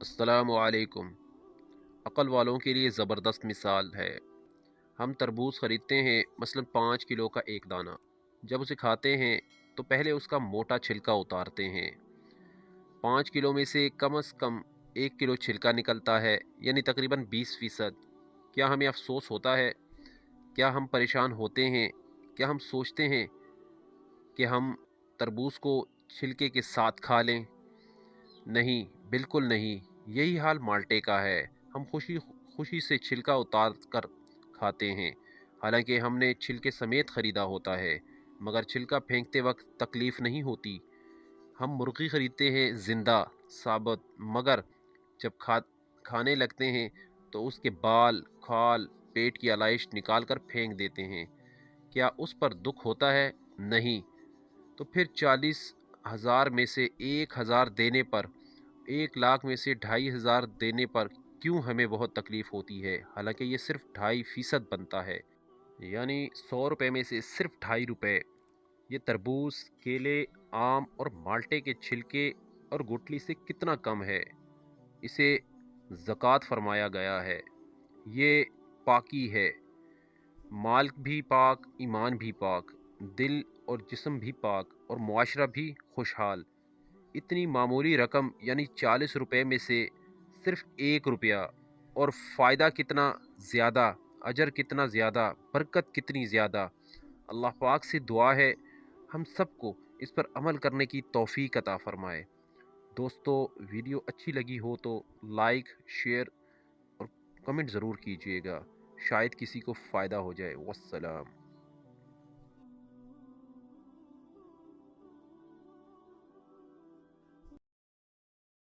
अस्सलामुअलैकुम। अक़ल वालों के लिए ज़बरदस्त मिसाल है। हम तरबूज ख़रीदते हैं, मसलन 5 किलो का एक दाना। जब उसे खाते हैं तो पहले उसका मोटा छिलका उतारते हैं। 5 किलो में से कम अज़ कम 1 किलो छिलका निकलता है, यानी तकरीबन 20%। क्या हमें अफसोस होता है? क्या हम परेशान होते हैं? क्या हम सोचते हैं कि हम तरबूज को छिलके के साथ खा लें? नहीं, बिल्कुल नहीं। यही हाल माल्टे का है। हम खुशी खुशी से छिलका उतार कर खाते हैं, हालांकि हमने छिलके समेत ख़रीदा होता है। मगर छिलका फेंकते वक्त तकलीफ़ नहीं होती। हम मुर्गी ख़रीदते हैं ज़िंदा, साबुत, मगर जब खाने लगते हैं तो उसके बाल, खाल, पेट की आलाइश निकाल कर फेंक देते हैं। क्या उस पर दुख होता है? नहीं। तो फिर 40,000 में से 1,000 देने पर, 1 लाख में से 2,500 देने पर क्यों हमें बहुत तकलीफ़ होती है, हालांकि ये सिर्फ 2.5% बनता है। यानी 100 रुपये में से सिर्फ 2.5 रुपये। ये तरबूज, केले, आम और माल्टे के छिलके और गुठली से कितना कम है। इसे ज़कात फरमाया गया है। ये पाकी है। माल भी पाक, ईमान भी पाक, दिल और जिस्म भी पाक और मुआशरा भी खुशहाल। इतनी मामूली रकम यानी 40 रुपये में से सिर्फ 1 रुपया, और फ़ायदा कितना ज़्यादा, अजर कितना ज़्यादा, बरकत कितनी ज़्यादा। अल्लाह पाक से दुआ है हम सबको इस पर अमल करने की तौफीक अता फ़रमाए। दोस्तों, वीडियो अच्छी लगी हो तो लाइक, शेयर और कमेंट ज़रूर कीजिएगा। शायद किसी को फ़ायदा हो जाए। वस्सलाम।